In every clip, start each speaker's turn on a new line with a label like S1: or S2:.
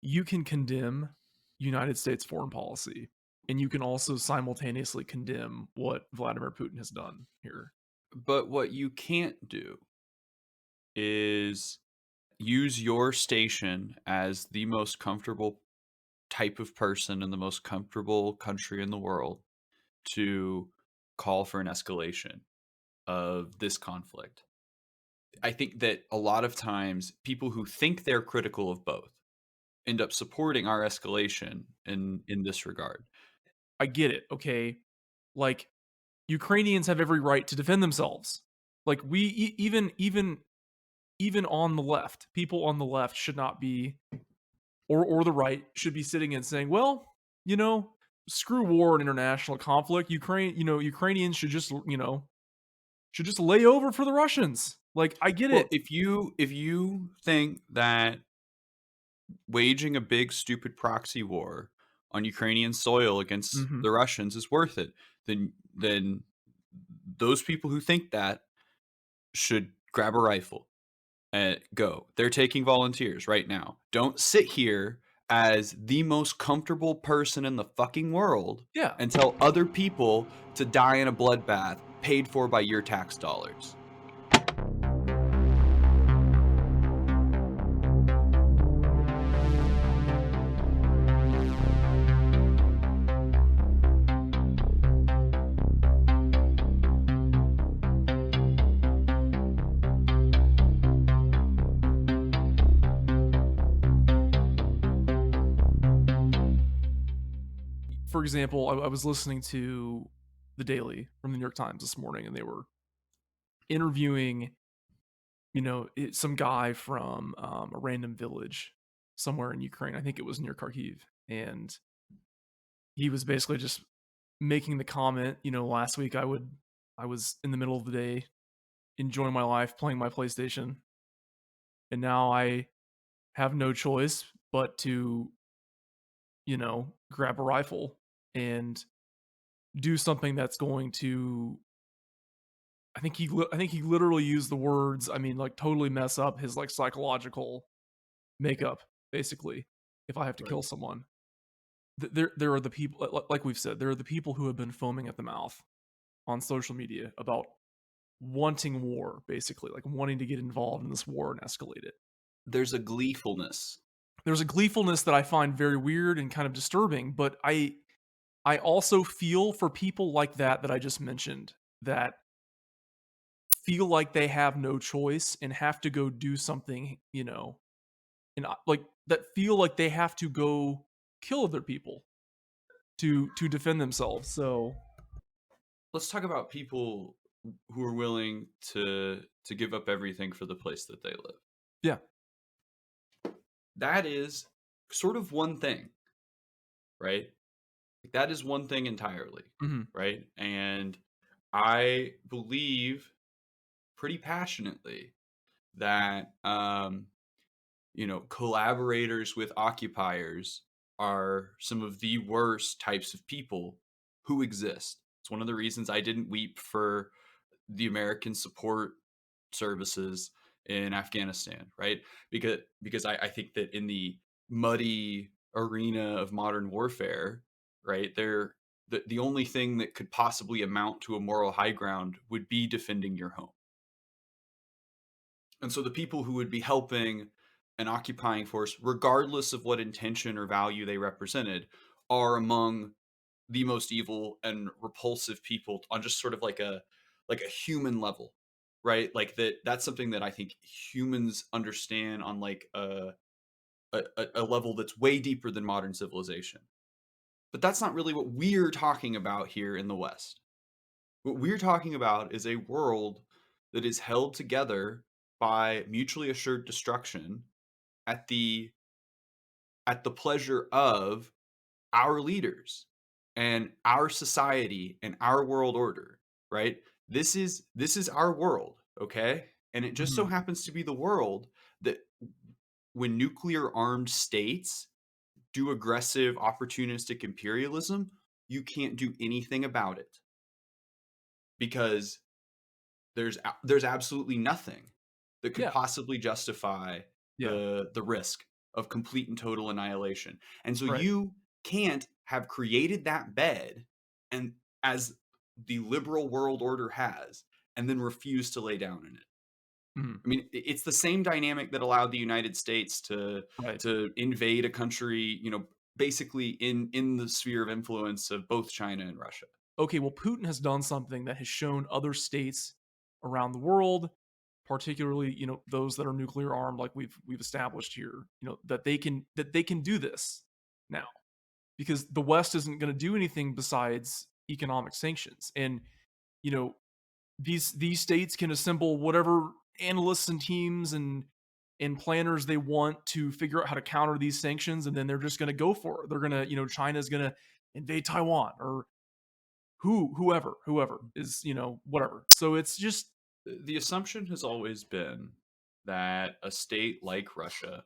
S1: you can condemn United States foreign policy, and you can also simultaneously condemn what Vladimir Putin has done here.
S2: But what you can't do is use your station as the most comfortable type of person in the most comfortable country in the world to call for an escalation of this conflict. I think that a lot of times people who think they're critical of both end up supporting our escalation in this regard.
S1: I get it, okay? Like, Ukrainians have every right to defend themselves. Like, even on the left, people on the left should not be, or the right should be sitting and saying, well, you know, screw war and international conflict. Ukrainians should just lay over for the Russians. Like, I get
S2: Well,
S1: it.
S2: if you think that waging a big stupid proxy war on Ukrainian soil against
S1: Hmm.
S2: the Russians is worth it, then those people who think that should grab a rifle and go. They're taking volunteers right now. Don't sit here as the most comfortable person in the fucking world
S1: Yeah.
S2: and tell other people to die in a bloodbath paid for by your tax dollars.
S1: For example, I was listening to the Daily from the New York Times this morning, and they were interviewing, some guy from a random village somewhere in Ukraine. I think it was near Kharkiv, and he was basically just making the comment. Last week I was in the middle of the day enjoying my life, playing my PlayStation, and now I have no choice but to, grab a rifle and do something that's going to. I think he literally used the words. I mean, like, totally mess up his like psychological makeup. Basically, if I have to
S2: Right.
S1: kill someone, there are the people, like we've said, there are the people who have been foaming at the mouth on social media about wanting war, basically, like wanting to get involved in this war and escalate it.
S2: There's a gleefulness.
S1: There's a gleefulness that I find very weird and kind of disturbing, but I also feel for people like that I just mentioned, that feel like they have no choice and have to go do something, and like that feel like they have to go kill other people to defend themselves. So
S2: Let's talk about people who are willing to give up everything for the place that they live.
S1: yeah.
S2: That is sort of one thing, right? That is one thing entirely,
S1: Hmm.
S2: right? And I believe pretty passionately that collaborators with occupiers are some of the worst types of people who exist. It's one of the reasons I didn't weep for the American support services in Afghanistan, right? Because I think that in the muddy arena of modern warfare, right, the only thing that could possibly amount to a moral high ground would be defending your home. And so the people who would be helping an occupying force, regardless of what intention or value they represented, are among the most evil and repulsive people on just sort of like a human level, right? Like that's something that I think humans understand on like a level that's way deeper than modern civilization. But that's not really what we're talking about here in the West. What we're talking about is a world that is held together by mutually assured destruction at the pleasure of our leaders and our society and our world order, right? This is our world, okay? And it just so
S1: Hmm.
S2: happens to be the world that when nuclear armed states do aggressive opportunistic imperialism, you can't do anything about it because there's absolutely nothing that could
S1: Yeah.
S2: possibly justify
S1: Yeah.
S2: the risk of complete and total annihilation. And so
S1: Right.
S2: you can't have created that bed and as the liberal world order has and then refuse to lay down in it.
S1: Mhm.
S2: I mean, it's the same dynamic that allowed the United States
S1: Right.
S2: to invade a country, basically in the sphere of influence of both China and Russia.
S1: Okay, well, Putin has done something that has shown other states around the world, particularly, those that are nuclear armed, like we've established here, that they can do this now because the West isn't going to do anything besides economic sanctions. And you know, these states can assemble whatever analysts and teams and planners they want to figure out how to counter these sanctions, and then they're just going to go for it. They're going to, China's going to invade Taiwan or whoever is, whatever. So it's just
S2: The assumption has always been that a state like Russia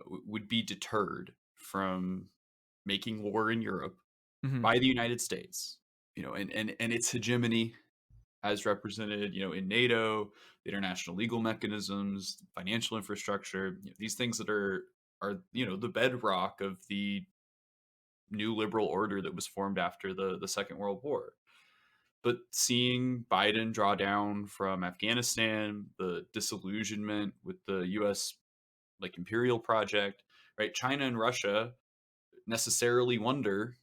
S2: would be deterred from making war in Europe
S1: mhm,
S2: by the United States, and its hegemony as represented, in NATO, the international legal mechanisms, financial infrastructure, these things that are the bedrock of the new liberal order that was formed after the Second World War. But seeing Biden draw down from Afghanistan, the disillusionment with the U.S. like imperial project, right? China and Russia necessarily wonder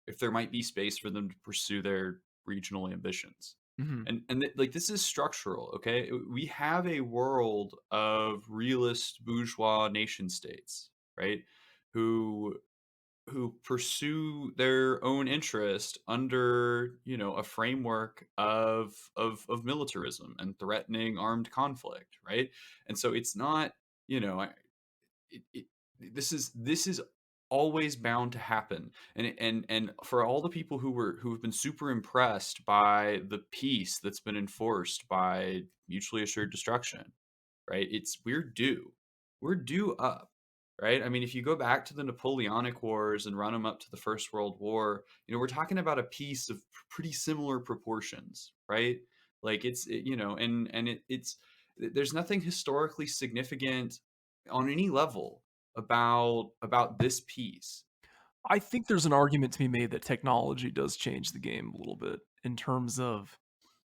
S2: if there might be space for them to pursue their regional ambitions.
S1: mhm,
S2: Like this is structural, okay? We have a world of realist bourgeois nation states, right? Who pursue their own interest under a framework of militarism and threatening armed conflict, right? And so it's not you know it, this is always bound to happen. And for all the people who've been super impressed by the peace that's been enforced by mutually assured destruction, right? We're due up, right? I mean, if you go back to the Napoleonic Wars and run them up to the First World War, we're talking about a peace of pretty similar proportions, right? Like it's there's nothing historically significant on any level about this piece.
S1: I think there's an argument to be made that technology does change the game a little bit in terms of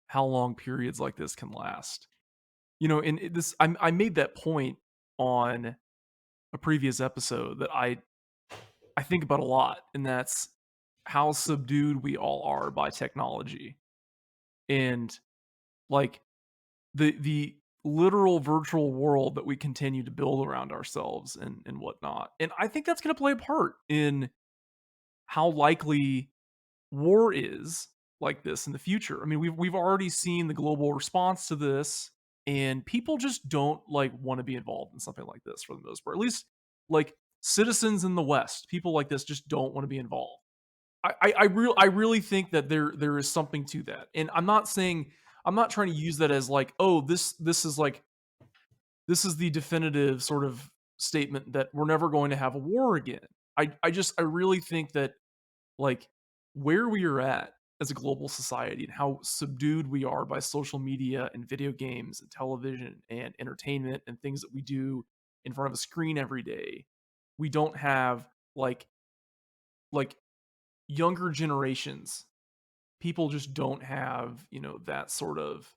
S1: how long periods like this can last. And I made that point on a previous episode that I think about a lot, and that's how subdued we all are by technology. And like the literal virtual world that we continue to build around ourselves and whatnot. And I think that's gonna play a part in how likely war is like this in the future. I mean, we've already seen the global response to this, and people just don't like want to be involved in something like this for the most part. At least like citizens in the West, people like this just don't want to be involved. I really think that there is something to that. And I'm not trying to use that as like, oh, this is the definitive sort of statement that we're never going to have a war again. I really think that like where we are at as a global society and how subdued we are by social media and video games and television and entertainment and things that we do in front of a screen every day. We don't have like younger generations. People just don't have, that sort of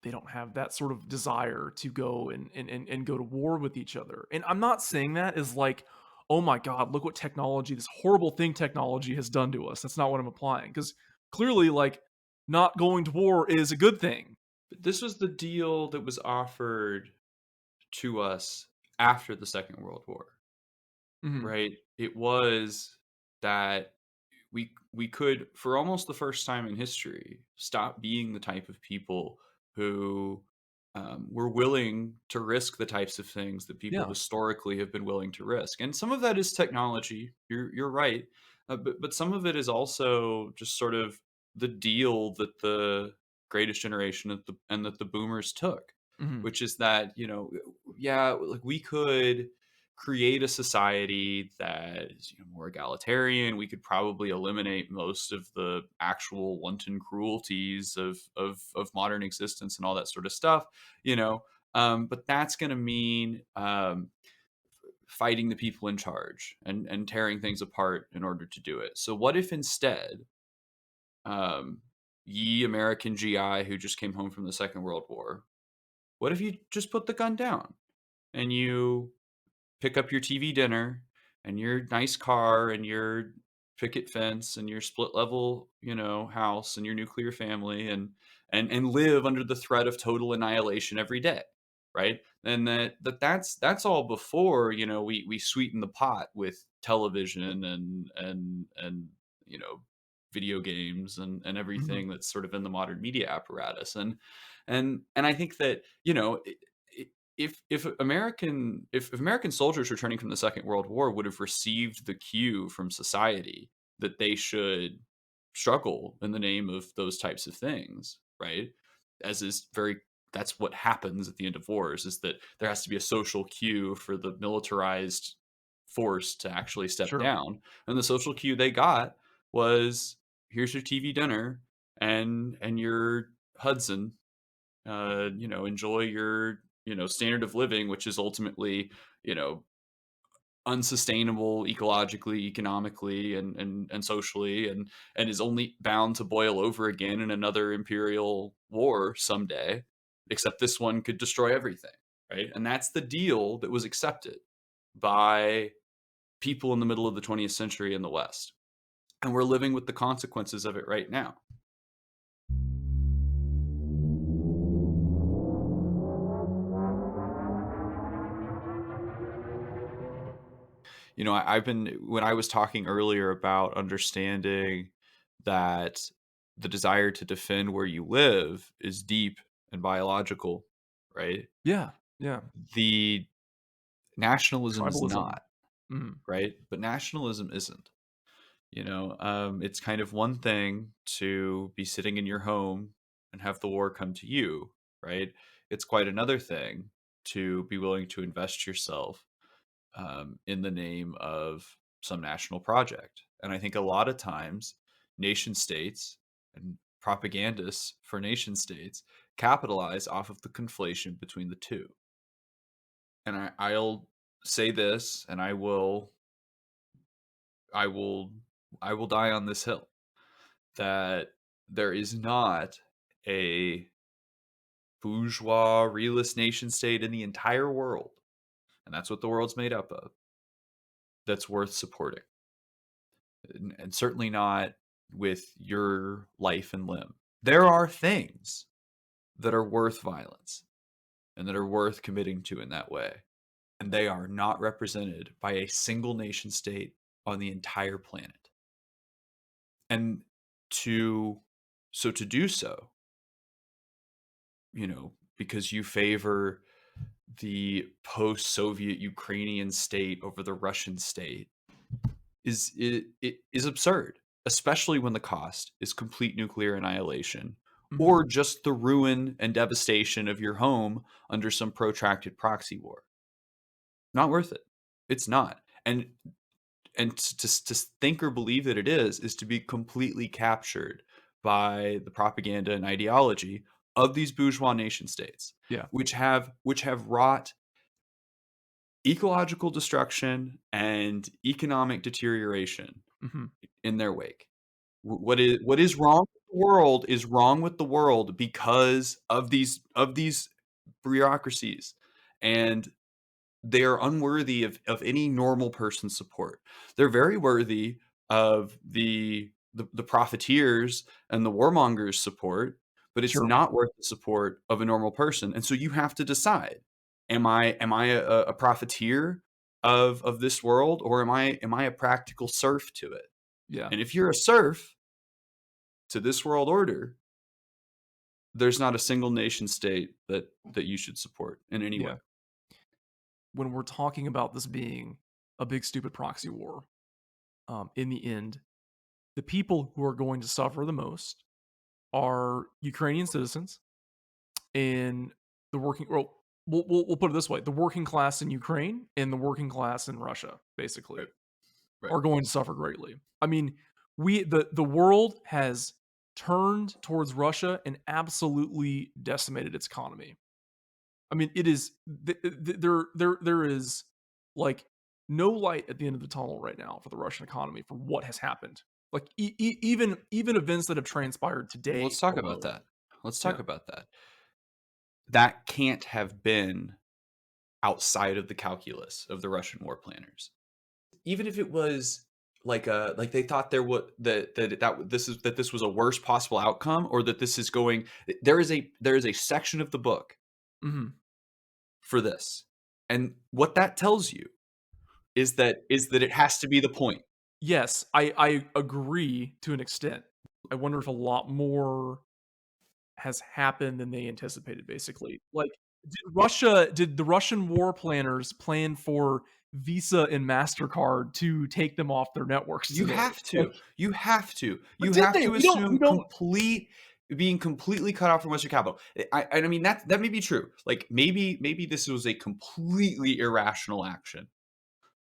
S1: they don't have that sort of desire to go and go to war with each other. And I'm not saying that as like, oh my God, look what this horrible thing technology has done to us. That's not what I'm applying. Because clearly, like, not going to war is a good thing.
S2: But this was the deal that was offered to us after the Second World War,
S1: Hmm.
S2: right? It was that we could, for almost the first time in history, stop being the type of people who were willing to risk the types of things that people
S1: Yeah.
S2: historically have been willing to risk. And some of that is technology. You're right, but some of it is also just sort of the deal that the greatest generation and that the boomers took,
S1: Hmm.
S2: which is that yeah, like we could create a society that is more egalitarian. We could probably eliminate most of the actual wanton cruelties of modern existence and all that sort of stuff. You know, But that's going to mean fighting the people in charge and tearing things apart in order to do it. So what if instead, um, ye American GI who just came home from the Second World War, what if you just put the gun down and you pick up your TV dinner and your nice car and your picket fence and your split level, house and your nuclear family and live under the threat of total annihilation every day, right? And that's all before, we sweeten the pot with television and video games and
S1: Mhm.
S2: everything that's sort of in the modern media apparatus. And I think that, if American soldiers returning from the Second World War would have received the cue from society that they should struggle in the name of those types of things, right? As is very That's what happens at the end of wars, is that there has to be a social cue for the militarized force to actually step
S1: Sure.
S2: down. And the social cue they got was, here's your TV dinner and your Hudson, enjoy your, standard of living, which is ultimately, you know, unsustainable ecologically, economically, and socially, and is only bound to boil over again in another imperial war someday. Except this one could destroy everything, right? And that's the deal that was accepted by people in the middle of the 20th century in the West. And we're living with the consequences of it right now. I've been when I was talking earlier about understanding that the desire to defend where you live is deep and biological, right?
S1: Yeah. Yeah.
S2: The nationalism is
S1: Tribalism.
S2: not,
S1: Mhm.
S2: right? But nationalism isn't. It's kind of one thing to be sitting in your home and have the war come to you, right? It's quite another thing to be willing to invest yourself in the name of some national project. And I think a lot of times nation states and propagandists for nation states capitalize off of the conflation between the two. And I'll say this, and I will, I will die on this hill, that there is not a bourgeois realist nation state in the entire world, and that's what the world's made up of, that's worth supporting. And certainly not with your life and limb. There are things that are worth violence and that are worth committing to in that way. And they are not represented by a single nation state on the entire planet. And to to do so, because you favor the post-Soviet Ukrainian state over the Russian state it is absurd, especially when the cost is complete nuclear annihilation
S1: Mhm.
S2: or just the ruin and devastation of your home under some protracted proxy war. Not worth it. It's not. And to think or believe that it is to be completely captured by the propaganda and ideology of these bourgeois nation states,
S1: Yeah.
S2: which have wrought ecological destruction and economic deterioration
S1: Mhm.
S2: in their wake. What is wrong with the world is wrong with the world because of these bureaucracies, and they are unworthy of any normal person's support. They're very worthy of the profiteers and the warmongers' support, but it's
S1: Sure.
S2: not worth the support of a normal person. And so you have to decide: am I a profiteer of this world, or am I a practical serf to it?
S1: Yeah.
S2: And if you're a serf to this world order, there's not a single nation state that you should support in any way.
S1: Yeah. When we're talking about this being a big stupid proxy war, in the end, the people who are going to suffer the most are Ukrainian citizens and the working well, we'll put it this way, the working class in Ukraine and the working class in Russia, basically,
S2: Right. Right.
S1: are going to suffer greatly. I mean, the world has turned towards Russia and absolutely decimated its economy. I mean, it is there is, like, no light at the end of the tunnel right now for the Russian economy for what has happened. Like, even events that have transpired
S2: Well,
S1: today
S2: let's talk about
S1: alone.
S2: that. Let's talk
S1: Yeah.
S2: about that. That can't have been outside of the calculus of the Russian war planners. Even if it was like they thought there was that this was a worst possible outcome, or that this is going, there is a section of the book
S1: Mhm.
S2: for this. And what that tells you is that it has to be the point.
S1: Yes, I agree to an extent. I wonder if a lot more has happened than they anticipated, basically. Like, did the Russian war planners plan for Visa and MasterCard to take them off their networks
S2: You
S1: today?
S2: have
S1: Like,
S2: to. You have to.
S1: but
S2: You
S1: did
S2: have
S1: they?
S2: to
S1: We
S2: assume
S1: don't
S2: complete being completely cut off from Western capital. I mean, that may be true. Like, maybe this was a completely irrational action,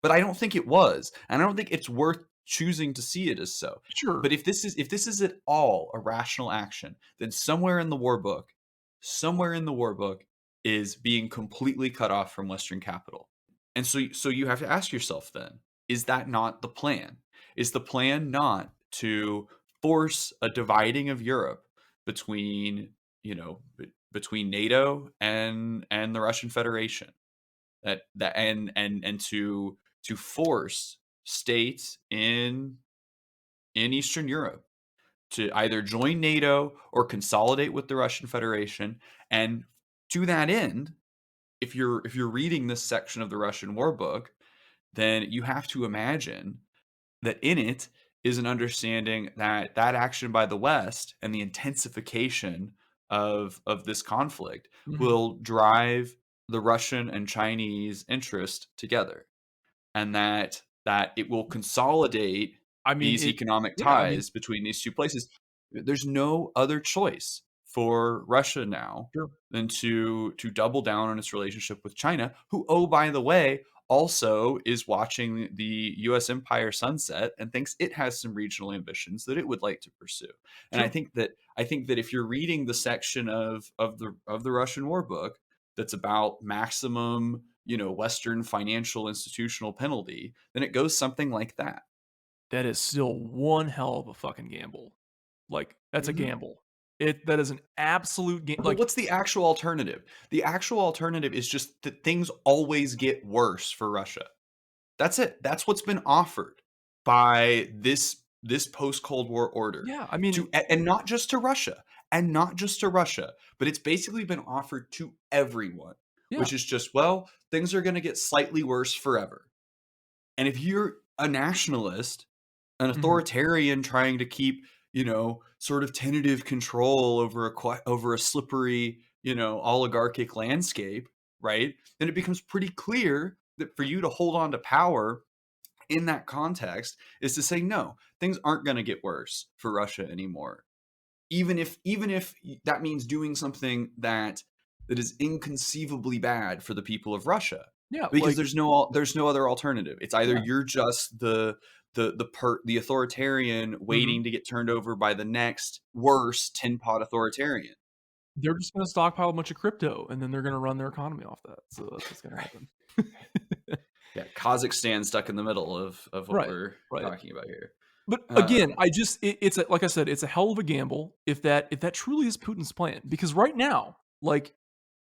S2: but I don't think it was, and I don't think it's worth choosing to see it as so.
S1: sure.
S2: But if this is at all a rational action, then somewhere in the war book is being completely cut off from Western capital. And so you have to ask yourself then, is that not the plan? Is the plan not to force a dividing of Europe between, between NATO and the Russian Federation? That and to force states in Eastern Europe to either join NATO or consolidate with the Russian Federation. And to that end, if you're reading this section of the Russian War Book, then you have to imagine that in it is an understanding that that action by the West and the intensification of this conflict
S1: Mhm.
S2: will drive the Russian and Chinese interest together, and that it will consolidate
S1: I mean,
S2: these economic
S1: yeah, I mean,
S2: ties between these two places. There's no other choice for Russia now
S1: sure.
S2: than to double down on its relationship with China, who, oh, by the way, also is watching the US empire sunset and thinks it has some regional ambitions that it would like to pursue. And
S1: Sure.
S2: I think that if you're reading the section of the Russian war book that's about maximum, Western financial institutional penalty, then it goes something like that.
S1: That is still one hell of a fucking gamble. Like, that's a
S2: Mhm.
S1: gamble. That is an absolute
S2: But
S1: like,
S2: what's the actual alternative? The actual alternative is just that things always get worse for Russia. That's it. That's what's been offered by this post Cold War order
S1: yeah, I mean,
S2: and not just to Russia, and not just to Russia, but it's basically been offered to everyone,
S1: yeah.
S2: which is just, well, things are going to get slightly worse forever. And if you're a nationalist, an
S1: Mhm.
S2: authoritarian trying to keep, sort of tentative control over over a slippery, oligarchic landscape, right? Then it becomes pretty clear that for you to hold on to power in that context is to say no, things aren't going to get worse for Russia anymore. Even if that means doing something that is inconceivably bad for the people of Russia,
S1: Yeah,
S2: because
S1: like,
S2: there's no other alternative. It's either
S1: yeah.
S2: you're just the authoritarian
S1: Mhm.
S2: waiting to get turned over by the next worse tin pot authoritarian.
S1: They're just gonna stockpile a bunch of crypto, and then they're gonna run their economy off that, so that's what's gonna happen.
S2: Yeah, Kazakhstan stuck in the middle of what
S1: Right,
S2: we're
S1: right.
S2: talking about here.
S1: But again,
S2: Um,
S1: I just it's a like I said, it's a hell of a gamble if that truly is Putin's plan, because right now, like,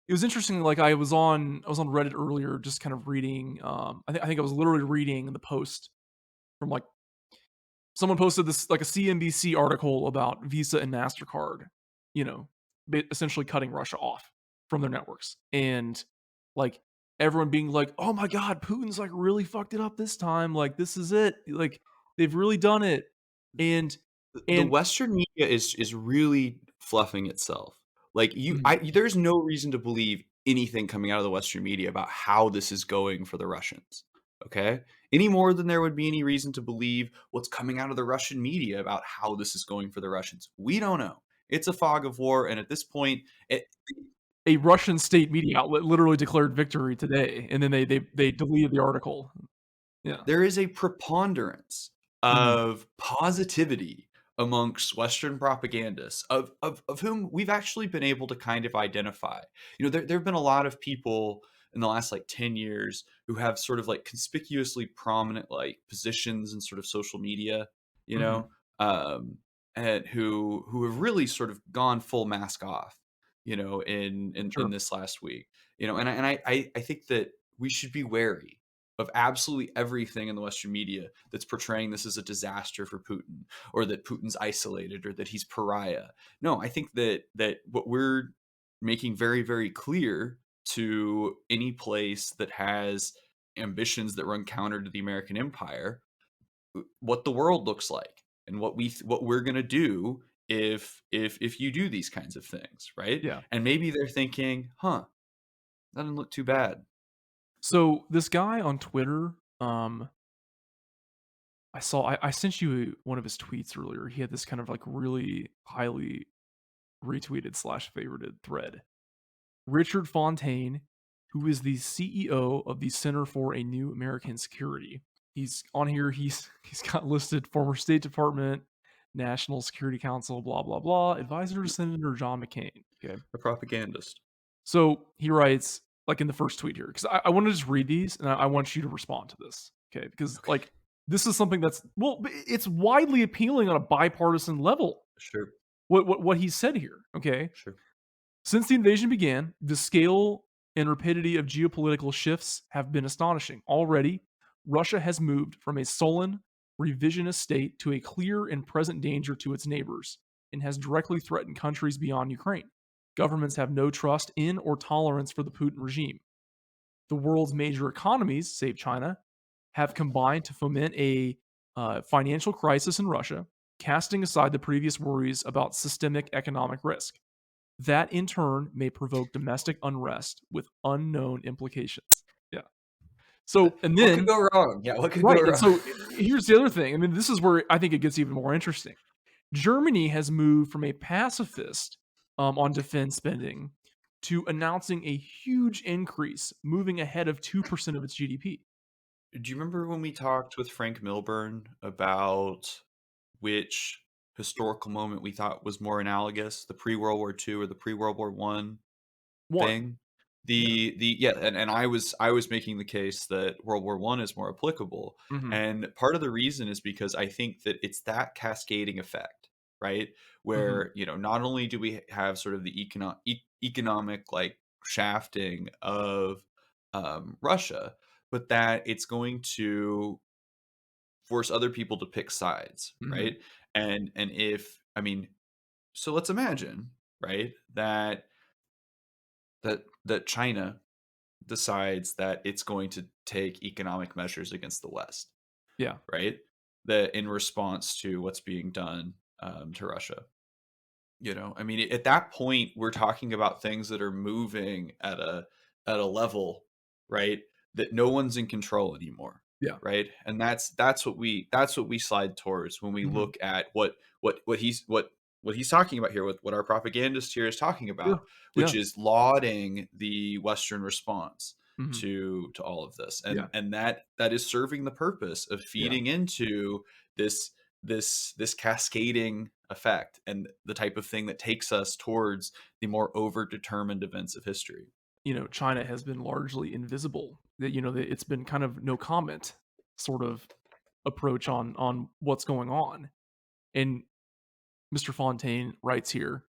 S1: it was interesting, like, I was on Reddit earlier just kind of reading, I think I was literally reading the post from, like, someone posted this, like, a CNBC article about Visa and Mastercard, you know, essentially cutting Russia off from their networks, and like everyone being like, "Oh my god, Putin's like really fucked it up this time. Like, this is it. Like, they've really done it." And
S2: the
S1: and
S2: Western media is really fluffing itself. Like,
S1: mhm,
S2: there's no reason to believe anything coming out of the Western media about how this is going for the Russians. Okay, any more than there would be any reason to believe what's coming out of the Russian media about how this is going for the Russians. We don't know. It's a fog of war, and at this point,
S1: a Russian state media outlet literally declared victory today, and then they deleted the article. Yeah.
S2: there is a preponderance
S1: Mhm.
S2: of positivity amongst Western propagandists of whom we've actually been able to kind of identify. There have been a lot of people in the last like 10 years who have sort of like conspicuously prominent like positions in sort of social media, you
S1: Mhm.
S2: know, um, and who have really sort of gone full mask off, in
S1: Sure.
S2: this last week, and I think that we should be wary of absolutely everything in the Western media that's portraying this as a disaster for Putin, or that Putin's isolated, or that he's pariah. No, I think that what we're making very, very clear to any place that has ambitions that run counter to the American empire, what the world looks like, and what we're going to do if you do these kinds of things, right?
S1: Yeah.
S2: And maybe they're thinking, huh, that doesn't look too bad.
S1: So this guy on Twitter, um, I sent you one of his tweets earlier. He had this kind of like really highly retweeted slash favorited thread. Richard Fontaine, who is the CEO of the Center for a New American Security. He's on here. He's got listed former State Department, National Security Council, blah blah blah, advisor to Senator John McCain. Okay,
S2: A propagandist.
S1: so he writes like in the first tweet here because I want to just read these and I want you to respond to this. Okay, because
S2: Okay.
S1: like this is something that's it's widely appealing on a bipartisan level.
S2: Sure.
S1: What he said here. Okay,
S2: Sure.
S1: since the invasion began, the scale and rapidity of geopolitical shifts have been astonishing. Already, Russia has moved from a sullen, revisionist state to a clear and present danger to its neighbors and has directly threatened countries beyond Ukraine. Governments have no trust in or tolerance for the Putin regime. The world's major economies, save China, have combined to foment a financial crisis in Russia, casting aside the previous worries about systemic economic risk. That in turn may provoke domestic unrest with unknown implications. Yeah. So, and
S2: What could
S1: then,
S2: go wrong? Yeah, what could go
S1: right. And
S2: wrong?
S1: so here's the other thing. I mean, this is where I think it gets even more interesting. Germany has moved from a pacifist on defense spending to announcing a huge increase, moving ahead of 2% of its GDP.
S2: Do you remember when we talked with Frank Milburn about which historical moment we thought was more analogous, the pre-World War II or the pre-World War One
S1: One.
S2: thing?
S1: Yeah.
S2: And I was making the case that World War One is more applicable,
S1: Hmm.
S2: and part of the reason is because I think that it's that cascading effect, right?
S1: Hmm.
S2: Where not only do we have sort of the economic like shafting of Russia, but that it's going to force other people to pick sides,
S1: Hmm.
S2: right? And if I mean, so let's imagine, right, that China decides that it's going to take economic measures against the West,
S1: Yeah.
S2: right? That in response to what's being done to Russia. I mean, at that point, we're talking about things that are moving at a level, right, that no one's in control anymore,
S1: Yeah.
S2: right? And that's what we slide towards when we
S1: Hmm.
S2: look at what he's talking about here, what our propagandist here is talking about,
S1: Sure.
S2: which
S1: Yeah.
S2: is lauding the Western response
S1: Hmm.
S2: to all of this,
S1: Yeah.
S2: and that is serving the purpose of
S1: Yeah.
S2: feeding into this this cascading effect, and the type of thing that takes us towards the more overdetermined events of history.
S1: China has been largely invisible. That it's been kind of no comment sort of approach on what's going on. And Mr. Fontaine writes here,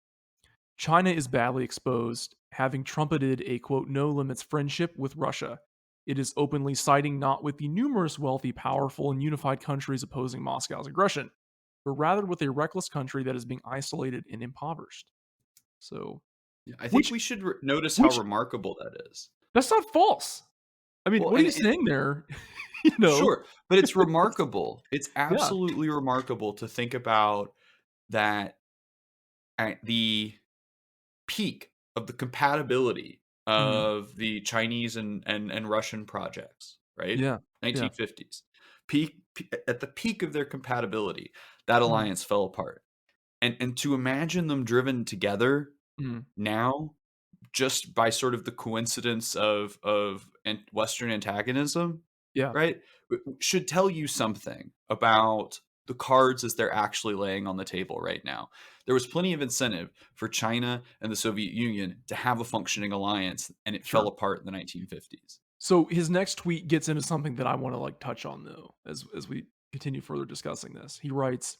S1: China is badly exposed, having trumpeted a quote no limits friendship with Russia. It is openly siding not with the numerous wealthy, powerful, and unified countries opposing Moscow's aggression, but rather with a reckless country that is being isolated and impoverished. So,
S2: Yeah, I think
S1: which
S2: we should notice how
S1: which
S2: remarkable that is.
S1: that's not false. I mean,
S2: Well,
S1: what are
S2: and,
S1: you
S2: and
S1: saying there? you know,
S2: sure, but it's remarkable. It's
S1: yeah.
S2: absolutely remarkable to think about that at the peak of the compatibility
S1: Mhm.
S2: of the Chinese and Russian projects, right?
S1: Yeah. Yeah.
S2: 1950s. At the peak of their compatibility, that
S1: Mhm.
S2: alliance fell apart. And to imagine them driven together
S1: Mhm.
S2: now, just by sort of the coincidence of Western antagonism,
S1: Yeah.
S2: right? Should tell you something about the cards as they're actually laying on the table right now. There was plenty of incentive for China and the Soviet Union to have a functioning alliance, and it fell
S1: Sure.
S2: apart in the 1950s.
S1: So his next tweet gets into something that I want to like touch on though, as we continue further discussing this. He writes,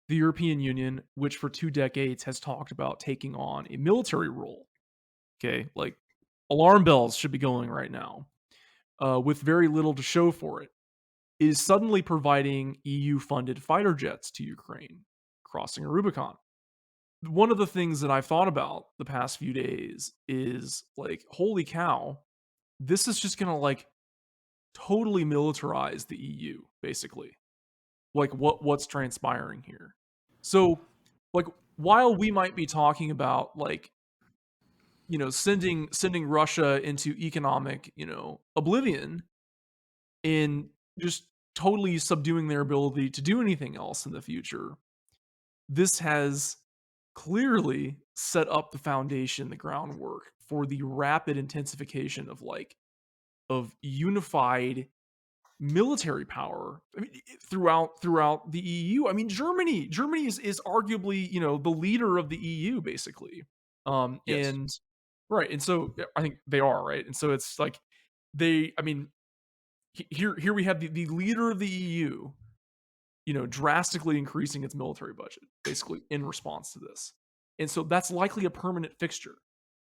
S1: "The European Union, which for 2 decades has talked about taking on a military role, okay, like alarm bells should be going right now, with very little to show for it, is suddenly providing EU-funded fighter jets to Ukraine, crossing a Rubicon." One of the things that I've thought about the past few days is like, holy cow, this is just gonna like totally militarize the EU, basically. Like what's transpiring here. So, like, while we might be talking about like, sending Russia into economic, oblivion and just totally subduing their ability to do anything else in the future, this has clearly set up the foundation, the groundwork for the rapid intensification of of unified military power. I mean, throughout the EU. I mean, Germany is arguably the leader of the EU basically.
S2: Yes.
S1: And right, and so I think they are right, and so it's like they. I mean, here we have the leader of the EU, drastically increasing its military budget basically in response to this, and so that's likely a permanent fixture.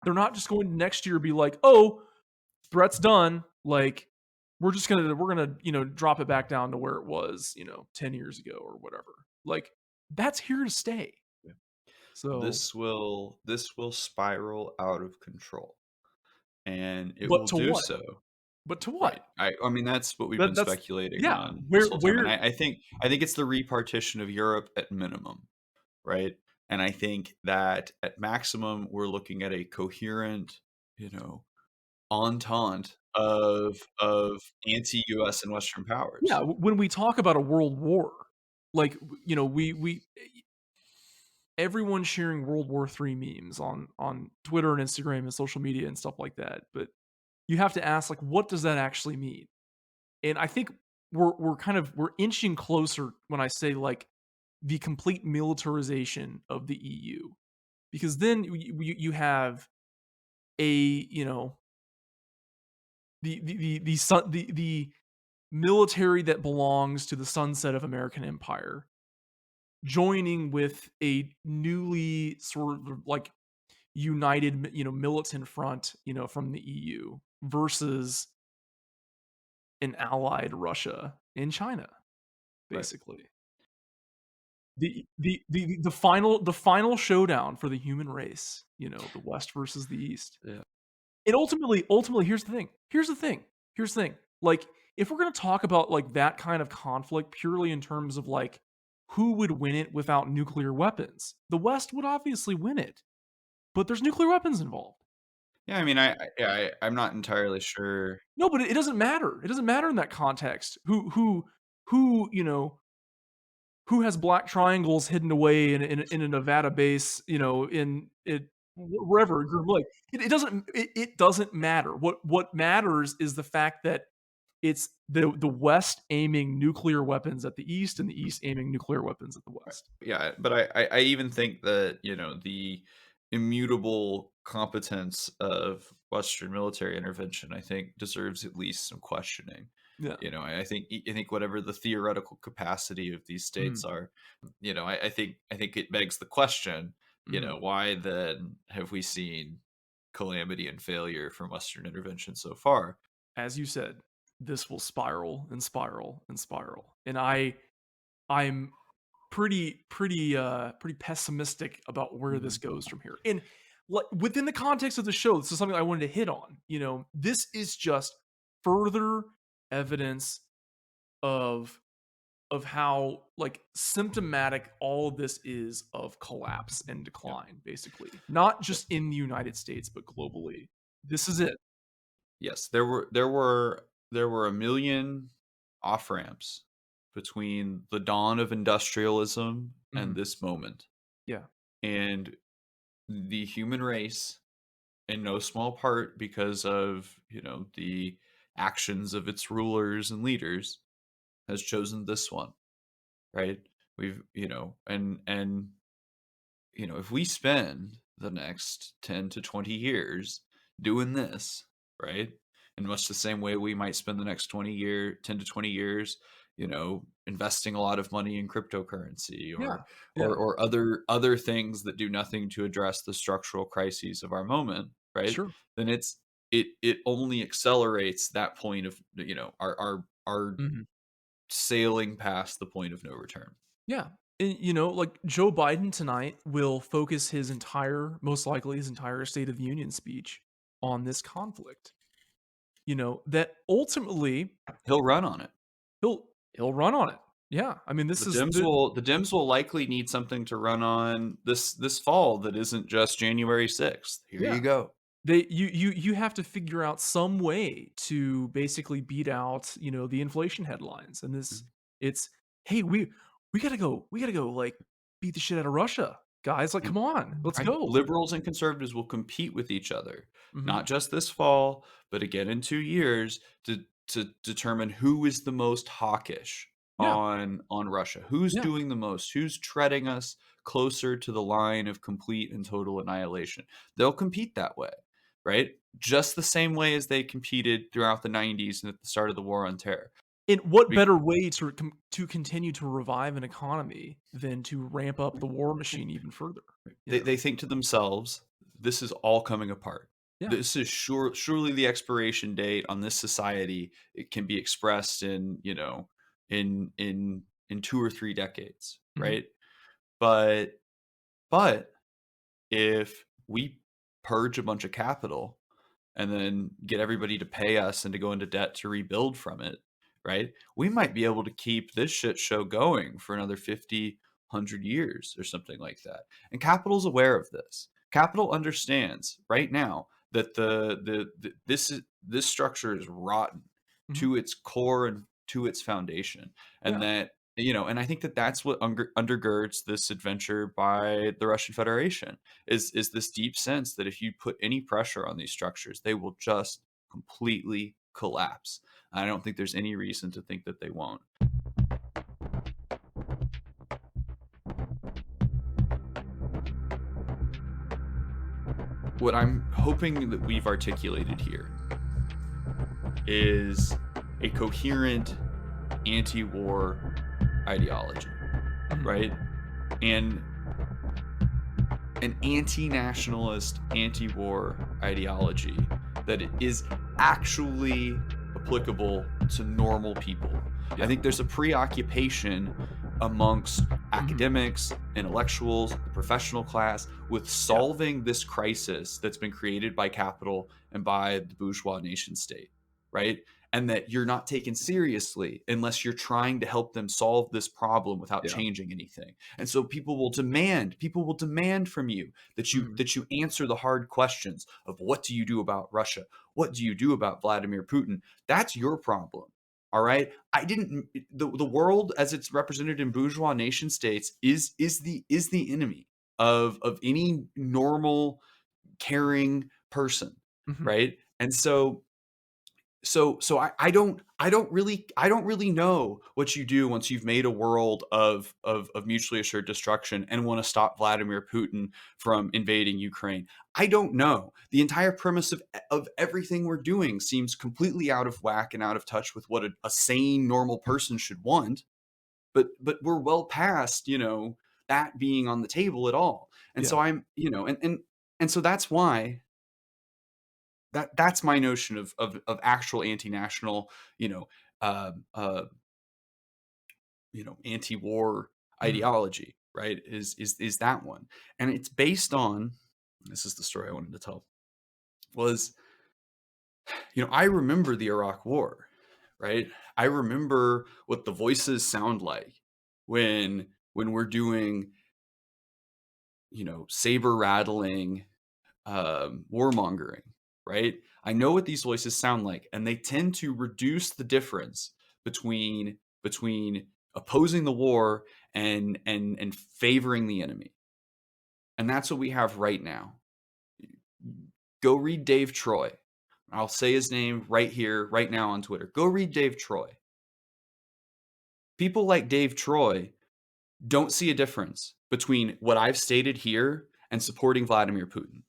S1: They're not just going to next year be like, oh, threat's done. Like we're gonna drop it back down to where it was 10 years ago or whatever. Like that's here to stay.
S2: Yeah.
S1: So,
S2: This will spiral out of control, and it
S1: but
S2: will
S1: to
S2: do
S1: what?
S2: so.
S1: But to
S2: Right.
S1: what?
S2: I mean, that's what we've been
S1: That's
S2: speculating
S1: yeah.
S2: on
S1: Where
S2: this whole time, and
S1: where
S2: I think it's the repartition of Europe at minimum, right? And I think that at maximum, we're looking at a coherent, you know, entente of anti-US and Western
S1: yeah,
S2: powers.
S1: when we talk about a world war, like we everyone's sharing World War III memes on Twitter and Instagram and social media and stuff like that. But you have to ask, like, what does that actually mean? And I think we're inching closer when I say like the complete militarization of the EU, because then you have a the military that belongs to the sunset of American empire joining with a newly sort of like united militant front from the EU versus an allied Russia and China
S2: Right.
S1: basically. The final showdown for the human race, the West versus the East.
S2: Yeah.
S1: And ultimately, here's the thing. Like, if we're gonna talk about like that kind of conflict purely in terms of like who would win it without nuclear weapons, the West would obviously win it, but there's nuclear weapons involved.
S2: Yeah, I mean, yeah, I'm not entirely sure.
S1: No, but it doesn't matter. It doesn't matter in that context. Who who has black triangles hidden away in a Nevada base, in it wherever you're like it doesn't matter. What matters is the fact that it's the West aiming nuclear weapons at the East and the East aiming nuclear weapons at the
S2: Right.
S1: West.
S2: Yeah, but I even think that, the immutable competence of Western military intervention, I think, deserves at least some questioning.
S1: Yeah.
S2: I think whatever the theoretical capacity of these
S1: Mhm,
S2: states are, I think it begs the question,
S1: mhm.
S2: why then have we seen calamity and failure from Western intervention so far?
S1: As you said, this will spiral and spiral and spiral. And I'm pretty pessimistic about where this
S2: Mhm.
S1: goes from here. And like within the context of the show, this is something I wanted to hit on. This is just further evidence of how like symptomatic all of this is of collapse and
S2: Yeah.
S1: decline, basically. Not
S2: Yep.
S1: just in the United States, but globally. This is it.
S2: Yes, there were a million off ramps between the dawn of industrialism and
S1: Mhm.
S2: this moment,
S1: Yeah.
S2: and the human race, in no small part because of the actions of its rulers and leaders, has chosen this one. right? We've, if we spend the next 10 to 20 years doing this, right? In much the same way we might spend the next 10 to 20 years, investing a lot of money in cryptocurrency or
S1: Yeah. Yeah.
S2: other things that do nothing to address the structural crises of our moment, right?
S1: Sure.
S2: Then it only accelerates that point of, our
S1: Mhm.
S2: sailing past the point of no return.
S1: Yeah. And, like Joe Biden tonight will focus most likely his entire State of the Union speech on this conflict. That ultimately
S2: He'll run on it.
S1: he'll run on it. Yeah. I mean, this is
S2: The Dems will likely need something to run on this fall that isn't just January 6th. Here
S1: yeah.
S2: you go.
S1: You have to figure out some way to basically beat out, the inflation headlines. And
S2: Mm,
S1: it's, hey, we gotta go like beat the shit out of Russia, guys. Like,
S2: mm,
S1: come on, let's
S2: right?
S1: go.
S2: Liberals and conservatives will compete with each other,
S1: Mhm.
S2: not just this fall, but again in 2 years to determine who is the most hawkish
S1: Yeah.
S2: on Russia. Who's
S1: Yeah.
S2: doing the most? Who's treading us closer to the line of complete and total annihilation? They'll compete that way, right? Just the same way as they competed throughout the 90s and at the start of the war on terror.
S1: And what
S2: Be
S1: better way to continue to revive an economy than to ramp up the war machine even further, you
S2: they
S1: know?
S2: think to themselves, "This is all coming apart.
S1: Yeah.
S2: This is surely the expiration date on this society. It can be expressed in, in 2 or 3 decades,"
S1: Mhm.
S2: right? But but if we purge a bunch of capital and then get everybody to pay us and to go into debt to rebuild from it, right? We might be able to keep this shit show going for another 50, 100 years or something like that. And capital's aware of this. Capital understands right now that this structure is rotten
S1: Mhm.
S2: to its core and to its foundation, and
S1: Yeah.
S2: that and I think that that's what undergirds this adventure by the Russian Federation is this deep sense that if you put any pressure on these structures, they will just completely collapse. I don't think there's any reason to think that they won't. What I'm hoping that we've articulated here is a coherent anti-war ideology,
S1: Mhm.
S2: right? And an anti-nationalist, anti-war ideology that is actually applicable to normal people. I
S1: Yeah.
S2: think there's a preoccupation amongst
S1: Mhm.
S2: academics, intellectuals, the professional class with
S1: Yeah.
S2: solving this crisis that's been created by capital and by the bourgeois nation state, right? And that you're not taken seriously unless you're trying to help them solve this problem without
S1: Yeah.
S2: changing anything. And so people will demand from you
S1: Mhm.
S2: that you answer the hard questions of what do you do about Russia? What do you do about Vladimir Putin? That's your problem. All right. I didn't the world as it's represented in bourgeois nation states is the enemy of any normal caring person,
S1: Mhm.
S2: right? And so I don't really know what you do once you've made a world of mutually assured destruction and want to stop Vladimir Putin from invading Ukraine. I don't know. The entire premise of everything we're doing seems completely out of whack and out of touch with what a sane normal person should want. But we're well past, that being on the table at all. And
S1: Yeah.
S2: so I'm, and so that's why that's my notion of actual anti-national, you know, uh, uh, anti-war
S1: Mhm.
S2: ideology, right? Is that one, and it's based on. This is the story I wanted to tell. Was I remember the Iraq War, right? I remember what the voices sound like when we're doing saber rattling warmongering, right? I know what these voices sound like, and they tend to reduce the difference between opposing the war and favoring the enemy. And that's what we have right now. Go read Dave Troy. I'll say his name right here, right now on Twitter. Go read Dave Troy. People like Dave Troy don't see a difference between what I've stated here and supporting Vladimir Putin.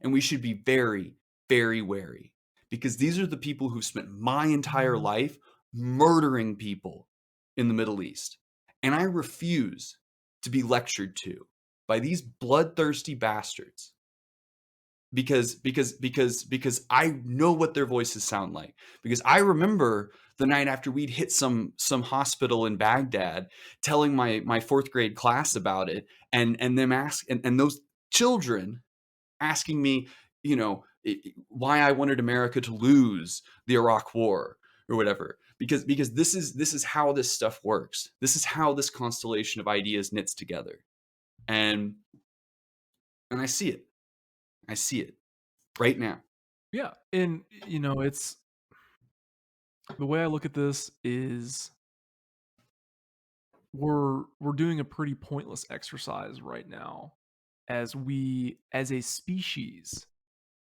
S2: And we should be very, very wary because these are the people who've spent my entire life murdering people in the Middle East. And I refuse to be lectured to by these bloodthirsty bastards because I know what their voices sound like. Because I remember the night after we'd hit some hospital in Baghdad, telling my fourth grade class about it, and them and those children asking me, why I wanted America to lose the Iraq War or whatever. Because this is how this stuff works. This is how this constellation of ideas knits together, and I see it. I see it right now.
S1: Yeah, and it's the way I look at this is we're doing a pretty pointless exercise right now as a species,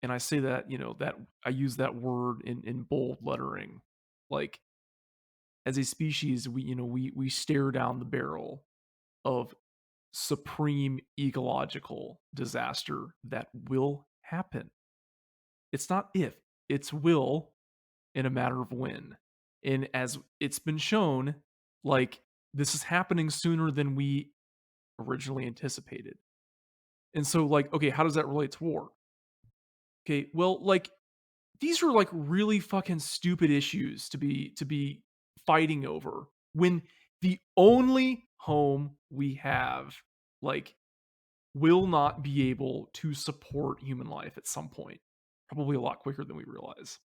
S1: and I say that, that I use that word in bold lettering. Like, as a species, we stare down the barrel of supreme ecological disaster that will happen. It's not if, it's will, in a matter of when. And as it's been shown, like, this is happening sooner than we originally anticipated. And so, like, okay, how does that relate to war? Okay, well, like, these are like really fucking stupid issues to be fighting over when the only home we have, like, will not be able to support human life at some point, probably a lot quicker than we realize.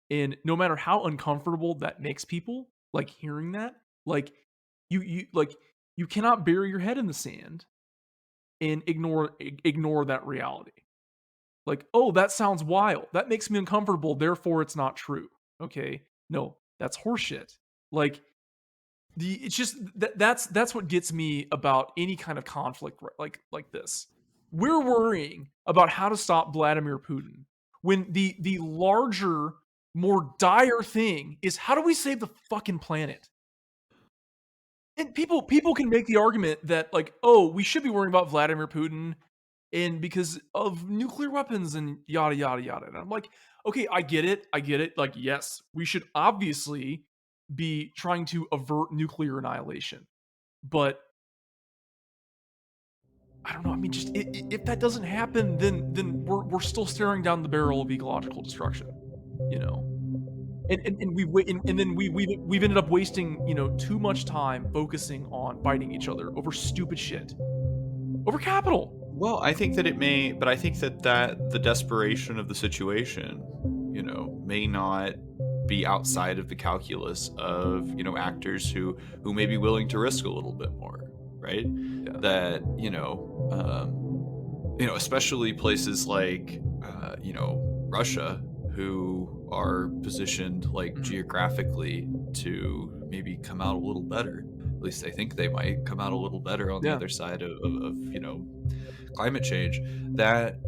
S1: And no matter how uncomfortable that makes people, like, hearing that, like, you cannot bury your head in the sand and ignore that reality. Like, oh, that sounds wild. That makes me uncomfortable, therefore it's not true. Okay? No, that's horseshit. Like, it's just that's what gets me about any kind of conflict like this. We're worrying about how to stop Vladimir Putin when the larger, more dire thing is, how do we save the fucking planet? And people can make the argument that, like, oh, we should be worrying about Vladimir Putin and because of nuclear weapons and yada yada yada. And I'm like, okay, I get it. Like, yes, we should obviously be trying to avert nuclear annihilation, but I don't know. I mean, just if that doesn't happen, then we're still staring down the barrel of ecological destruction, you know. And we've and then we've ended up wasting, too much time focusing on fighting each other over stupid shit, over capital.
S2: Well, I think that it may, but I think that the desperation of the situation, may not be outside of the calculus of, actors who may be willing to risk a little bit more, right?
S1: Yeah.
S2: That, especially places like, Russia, who are positioned, like,
S1: Mhm.
S2: geographically to maybe come out a little better. At least they think they might come out a little better on the
S1: Yeah.
S2: other side of climate change. That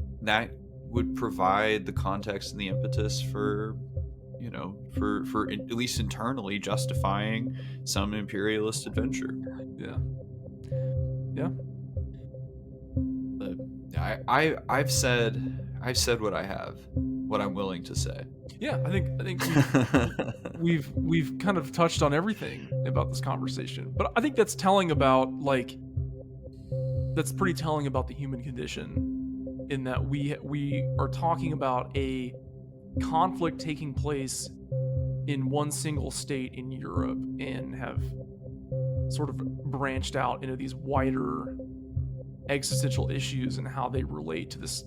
S2: would provide the context and the impetus for, at least internally justifying some imperialist adventure.
S1: Yeah. Yeah.
S2: But I've said what I have, what I'm willing to say.
S1: Yeah, I think we've kind of touched on everything about this conversation. But I think that's telling about, like, that's pretty telling about the human condition, in that we are talking about a conflict taking place in one single state in Europe and have sort of branched out into these wider existential issues and how they relate to this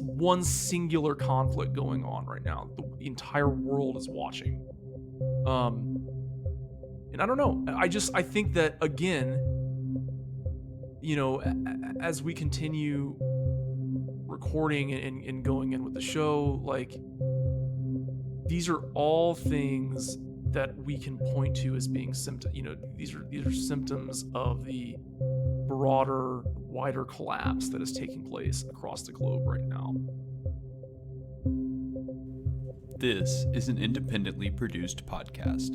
S1: one singular conflict going on right now. The entire world is watching. And I don't know. I think that, again, as we continue recording and going in with the show, like, these are all things that we can point to as being symptoms. These are symptoms of the broader, wider collapse that is taking place across the globe right now.
S2: This is an independently produced podcast.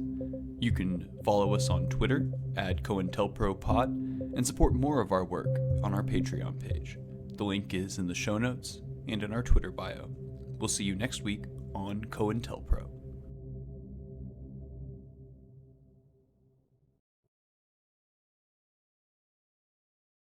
S2: You can follow us on Twitter at COINTELPROPod and support more of our work on our Patreon page. The link is in the show notes and in our Twitter bio. We'll see you next week on COINTELPRO.